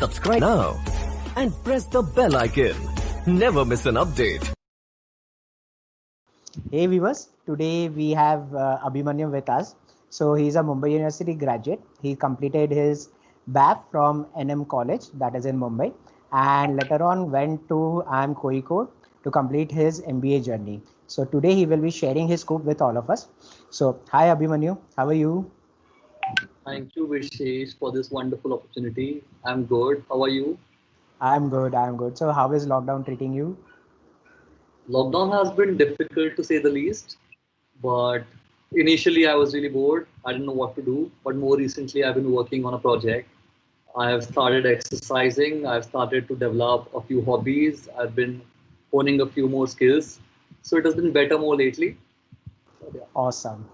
Subscribe now and press the bell icon. Never miss an update. Hey viewers, today we have Abhimanyu with us. So he's a Mumbai University graduate. He completed his BAF from NM College, that is in Mumbai, and later on went to IIM Kozhikode to complete his MBA journey. So today he will be sharing his scoop with all of us. So hi Abhimanyu, how are you? Thank you, Vishesh, for this wonderful opportunity. I'm good. How are you? I'm good, I'm good. So how is lockdown treating you? Lockdown has been difficult to say the least, but initially I was really bored. I didn't know what to do. But more recently, I've been working on a project. I have started exercising. I've started to develop a few hobbies. I've been honing a few more skills. So it has been better more lately. Yeah. Awesome.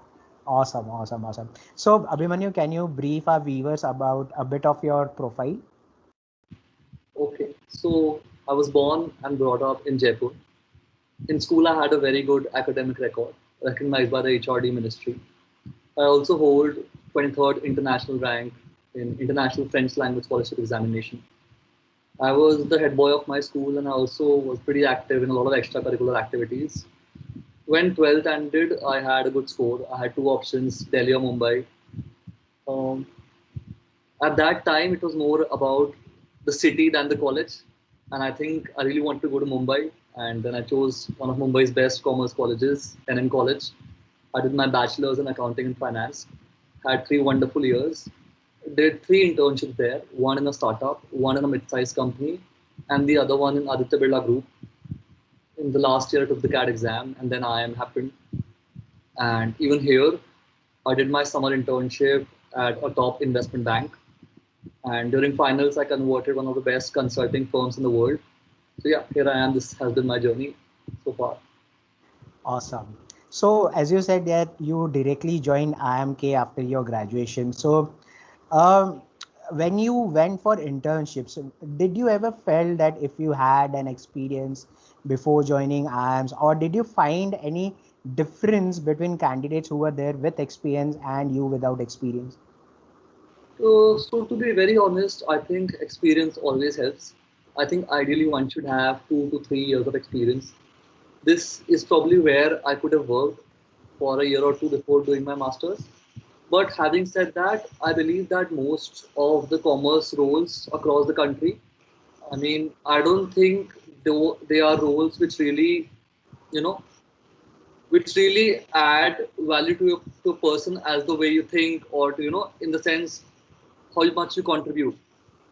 Awesome. So Abhimanyu, can you brief our viewers about a bit of your profile? Okay. So I was born and brought up in Jaipur. In school, I had a very good academic record, recognized by the HRD ministry. I also hold 23rd international rank in International French Language Scholarship Examination. I was the head boy of my school and I also was pretty active in a lot of extracurricular activities. When 12th ended, I had a good score. I had two options, Delhi or Mumbai. Um, at that time, it was more about the city than the college. And I think I really wanted to go to Mumbai. And then I chose one of Mumbai's best commerce colleges, NM College. I did my bachelor's in accounting and finance. Had 3 wonderful years. Did 3 internships there, one in a startup, one in a mid-sized company, and the other one in Aditya Birla Group. In the last year, I took the CAT exam, and then IIM happened. And even here, I did my summer internship at a top investment bank. And during finals, I converted one of the best consulting firms in the world. So yeah, here I am. This has been my journey so far. Awesome. So as you said that you directly joined IMK after your graduation. So um, when you went for internships, did you ever felt that if you had an experience before joining IIMs, or did you find any difference between candidates who were there with experience and you without experience? So to be very honest, I think experience always helps. I think ideally one should have 2 to 3 years of experience. This is probably where I could have worked for a year or two before doing my master's. But having said that, I believe that most of the commerce roles across the country, I mean, I don't think they are roles which really, you know, which really add value to a person as the way you think or to, in the sense how much you contribute,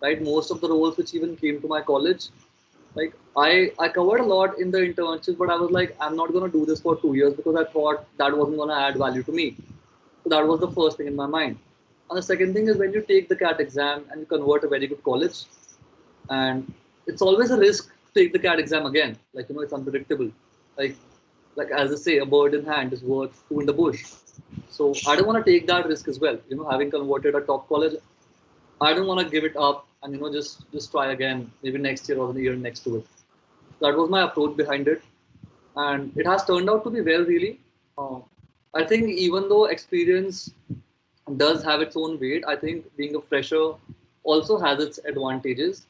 right? Most of the roles which even came to my college, like I covered a lot in the internships, but I was like, I'm not gonna do this for 2 years because I thought that wasn't gonna add value to me. So that was the first thing in my mind. And the second thing is when you take the CAT exam and you convert a very good college, and it's always a risk to take the CAT exam again. Like it's unpredictable. Like like as they say, a bird in hand is worth two in the bush. So I don't want to take that risk as well. Having converted a top college, I don't want to give it up and just try again, maybe next year or the year next to it. That was my approach behind it, and it has turned out to be well, really. Uh, I think even though experience does have its own weight, I think being a fresher also has its advantages,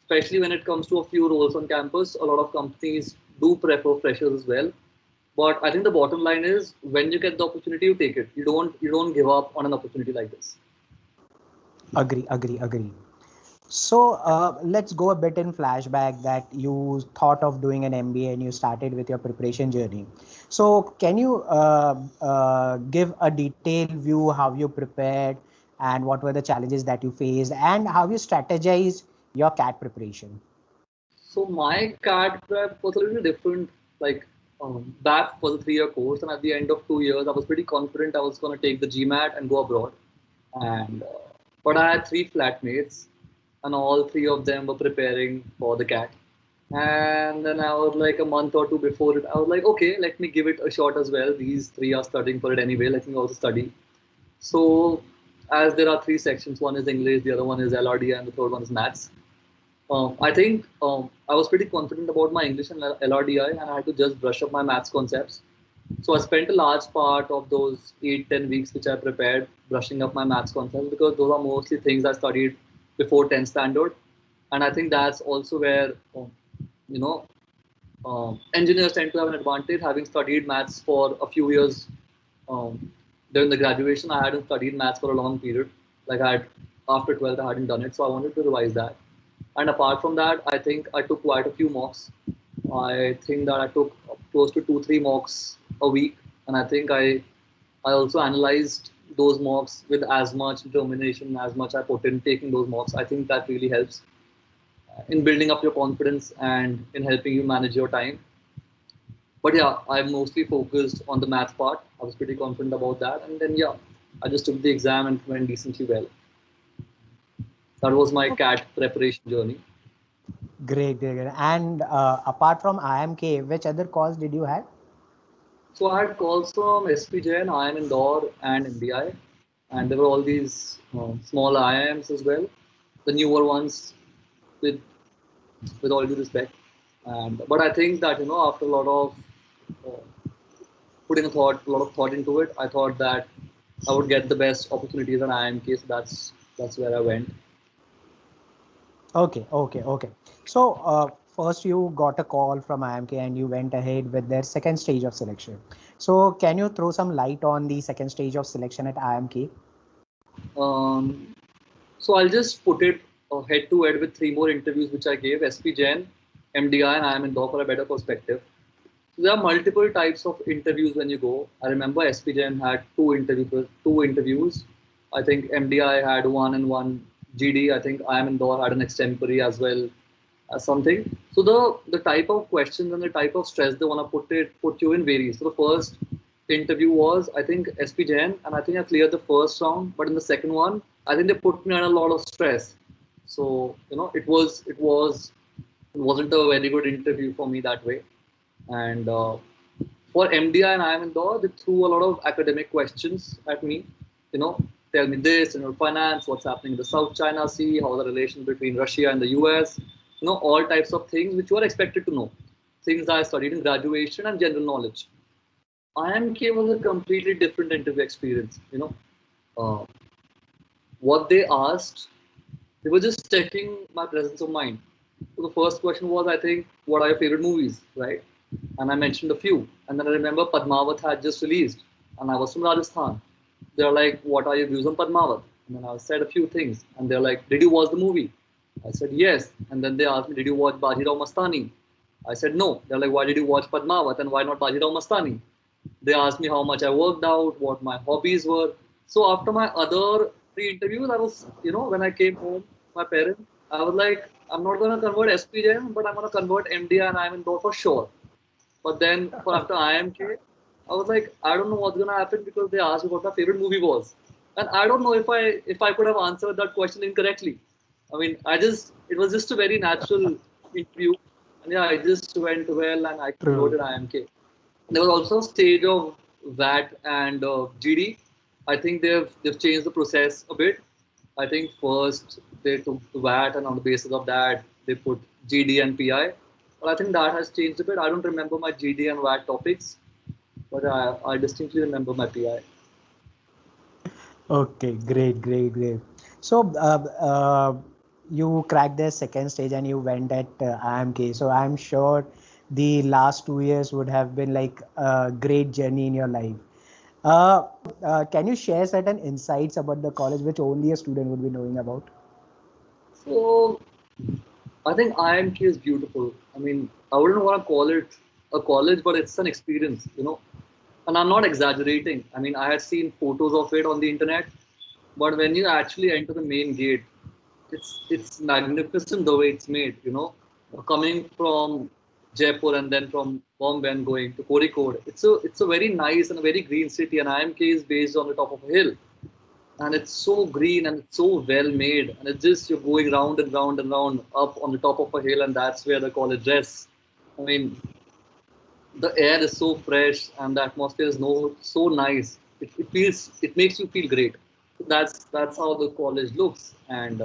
especially when it comes to a few roles on campus. A lot of companies do prefer freshers as well. But I think the bottom line is when you get the opportunity, you take it. You don't give up on an opportunity like this. Agree. So let's go a bit in flashback that you thought of doing an MBA and you started with your preparation journey. So can you give a detailed view how you prepared and what were the challenges that you faced and how you strategized your CAT preparation? So my CAT prep was a little different. Like BAP was a 3 year course, and at the end of 2 years, I was pretty confident I was going to take the GMAT and go abroad. And but I had three flatmates, and all three of them were preparing for the CAT. And then I was like a month or two before it, I was like, okay, let me give it a shot as well. These three are studying for it anyway. Let me also study. So as there are three sections, one is English, the other one is LRD, and the third one is maths. I think I was pretty confident about my English and LRDI, and I had to just brush up my maths concepts. So I spent a large part of those 8-10 weeks which I prepared brushing up my maths concepts because those are mostly things I studied before 10th standard. And I think that's also where you know engineers tend to have an advantage, having studied maths for a few years. During the graduation, I hadn't studied maths for a long period. Like I had, after 12th, I hadn't done it, so I wanted to revise that. And apart from that, I think I took quite a few mocks. I think that I took close to 2, 3 mocks a week, and I think I also analyzed those mocks with as much determination as much I put in taking those mocks. I think that really helps in building up your confidence and in helping you manage your time. But yeah, I mostly focused on the math part. I was pretty confident about that, and then yeah, I just took the exam and went decently well. That was my CAT preparation journey. Great, great, great. And apart from IMK, which other calls did you have? So I had calls from SPJN, IIM Indore, and MDI, and there were all these small IIMs as well, the newer ones, with all due respect. And but I think that after a lot of putting a lot of thought into it, I thought that I would get the best opportunities at IIMK. So that's where I went. Okay, okay, okay. So first you got a call from IMK and you went ahead with their second stage of selection. So can you throw some light on the second stage of selection at IMK? Um, so I'll just put it head to head with 3 more interviews which I gave: SP Jain, MDI, and IIM Indore for a better perspective. So there are multiple types of interviews when you go. I remember SPJN had two interviews. I think MDI had one and one GD. I think IIM Indore had an extempore as well as something. So the type of questions and the type of stress they want to put you in varies. So the first interview was, I think, SPJN, and I think I cleared the first round. But in the second one, I think they put me under a lot of stress. So it wasn't a very good interview for me that way. And for MDI and IIM Indore, they threw a lot of academic questions at me. You know, tell me this, finance, what's happening in the South China Sea, how the relations between Russia and the US, all types of things which you are expected to know. Things I studied in graduation and general knowledge. IMK was a completely different interview experience. Uh, what they asked, they were just checking my presence of mind. So the first question was, I think, what are your favorite movies, right? And I mentioned a few. And then I remember Padmavat had just released, and I was from Rajasthan. They're like, what are your views on Padmavat? And then I said a few things, and they're like, did you watch the movie? I said yes. And then they asked me, did you watch Bajirao Mastani? I said no. They're like, why did you watch Padmavat and why not Bajirao Mastani? They asked me how much I worked out, what my hobbies were. So after my other 3 interviews, I was, when I came home, my parents, I was like, I'm not going to convert SPJM, but I'm going to convert MDI and I'm in door for sure. But then for after IMK, I was like, I don't know what's going to happen because they asked me what my favorite movie was. And I don't know if I could have answered that question incorrectly. I mean, it was just a very natural interview. And yeah, it just went well and I converted IMK. There was also a stage of VAT and GD. I think they've changed the process a bit. I think first they took the VAT, and on the basis of that they put GD and PI. But I think that has changed a bit. I don't remember my GD and VAT topics, but I distinctly remember my PI. Okay, great, great, great. So you cracked the second stage and you went at IMK. So I'm sure the last 2 years would have been like a great journey in your life. Can you share certain insights about the college which only a student would be knowing about? So I think IMK is beautiful. I mean, I wouldn't want to call it a college, but it's an experience. And I'm not exaggerating. I mean, I had seen photos of it on the internet, but when you actually enter the main gate, it's magnificent the way it's made. Coming from Jaipur and then from Bombay and going to Kozhikode, it's a very nice and a very green city, and IMK is based on the top of a hill, and it's so green and it's so well made, and it's just you're going round and round and round up on the top of a hill, and that's where the college rests. I mean, the air is so fresh and the atmosphere is so nice. It makes you feel great. That's how the college looks, and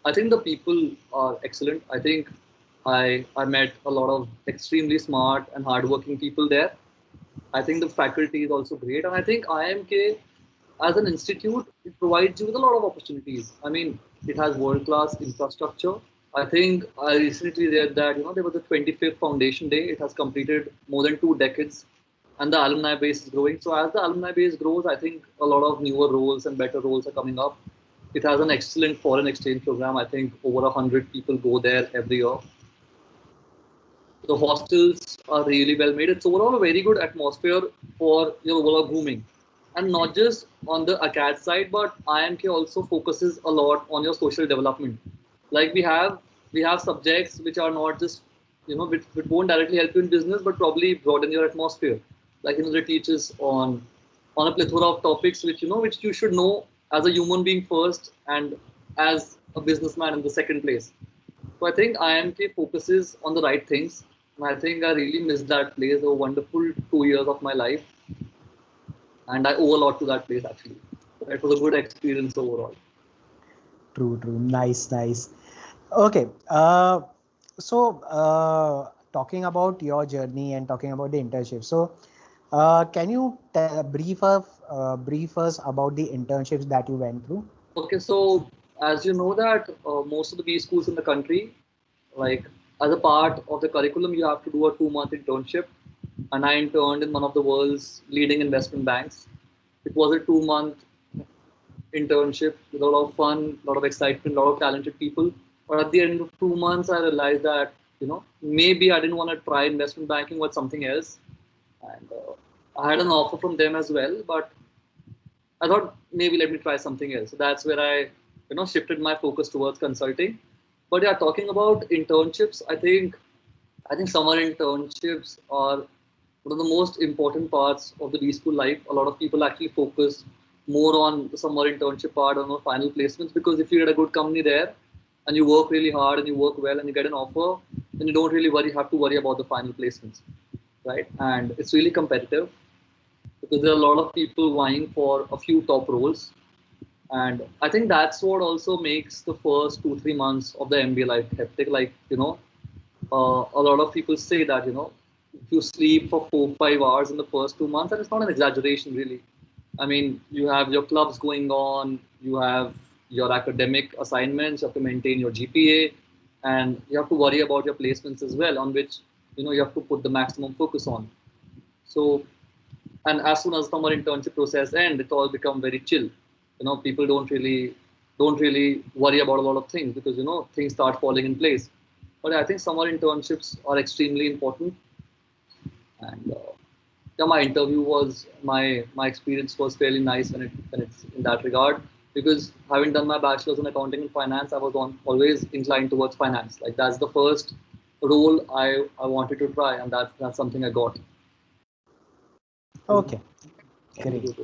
I think the people are excellent. I think I met a lot of extremely smart and hardworking people there. I think the faculty is also great, and I think IMK as an institute, it provides you with a lot of opportunities. I mean, it has world class infrastructure. I think I recently read that there was a 25th foundation day. It has completed more than 2 decades, and the alumni base is growing. So as the alumni base grows, I think a lot of newer roles and better roles are coming up. It has an excellent foreign exchange program. I think over 100 people go there every year. The hostels are really well made. It's overall a very good atmosphere for your overall grooming, and not just on the acad side, but IMK also focuses a lot on your social development. Like we have subjects which are not just which won't directly help you in business, but probably broaden your atmosphere. Like they teaches on a plethora of topics which you should know as a human being first, and as a businessman in the second place. So I think IMK focuses on the right things, and I think I really missed that place. A wonderful 2 years of my life, and I owe a lot to that place actually. It was a good experience overall. True, true. Nice, nice. Okay. Talking about your journey and talking about the internship. So, can you brief us about the internships that you went through? Okay, so as you know that most of the B schools in the country, like as a part of the curriculum, you have to do a 2 month internship, and I interned in one of the world's leading investment banks. It was a 2 month internship with a lot of fun, a lot of excitement, a lot of talented people. But at the end of 2 months, I realized that maybe I didn't want to try investment banking or something else, and I had an offer from them as well, but I thought maybe let me try something else. So that's where I shifted my focus towards consulting. But yeah, talking about internships, I think summer internships are one of the most important parts of the B school life. A lot of people actually focus more on the summer internship part on the final placements, because if you get a good company there and you work really hard and you work well and you get an offer, then you don't really have to worry about the final placements, right? And it's really competitive because there are a lot of people vying for a few top roles. And I think that's what also makes the first 2 3 months of the MBA life hectic. Like, a lot of people say that, if you sleep for 4 5 hours in the first 2 months, and it's not an exaggeration really. I mean, you have your clubs going on, you have your academic assignments, you have to maintain your GPA, and you have to worry about your placements as well, on which, you have to put the maximum focus on. So, and as soon as summer internship process ends, it all become very chill. People don't really worry about a lot of things, because things start falling in place. But I think summer internships are extremely important. And yeah, my experience was fairly nice when it's in that regard, because having done my bachelor's in accounting and finance, I was always inclined towards finance. Like that's the first role I wanted to try, and that's something I got. Okay, great.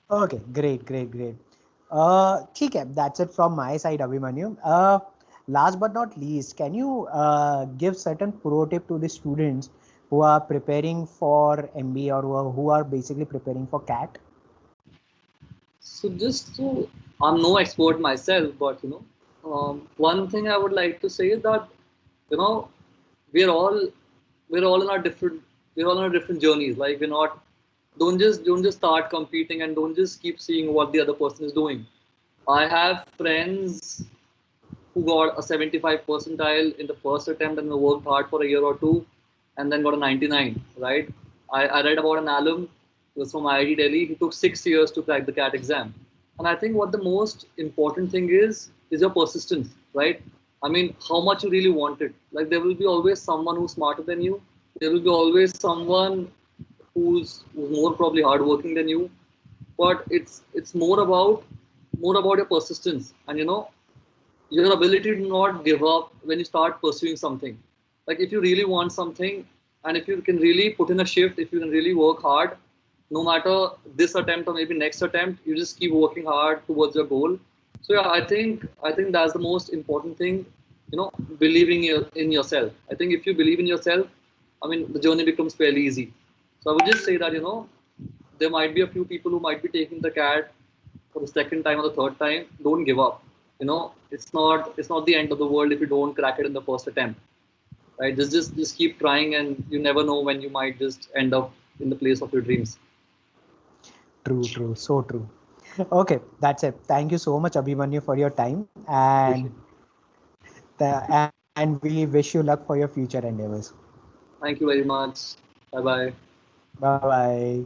Okay, great, great, great. ठीक है, that's it from my side, Abhimanyu. Last but not least, can you give certain pro tip to the students who are preparing for MBA, or who are basically preparing for CAT? So I'm no expert myself, but one thing I would like to say is that you know we're all we're all in our different we're all on our different journeys. Like we're not don't just start competing, and don't just keep seeing what the other person is doing. I have friends who got a 75 percentile in the first attempt and worked hard for a year or two, and then got a 99, right? I read about an alum who was from IIT Delhi. He took 6 years to crack the CAT exam. And I think what the most important thing is your persistence, right? I mean, how much you really want it. Like there will be always someone who's smarter than you. There will be always someone who's more probably hardworking than you. But it's more about your persistence, and your ability to not give up when you start pursuing something. Like if you really want something, and if you can really put in a shift, if you can really work hard, no matter this attempt or maybe next attempt, you just keep working hard towards your goal. So yeah, I think that's the most important thing. Believing in yourself. I think if you believe in yourself, I mean the journey becomes fairly easy. So I would just say that there might be a few people who might be taking the CAT for the second time or the third time. Don't give up. It's not the end of the world if you don't crack it in the first attempt, right? Just keep trying, and you never know when you might just end up in the place of your dreams. True, so true. Okay, that's it. Thank you so much, Abhimanyu, for your time. And And we wish you luck for your future endeavors. Thank you very much. Bye bye. Bye bye.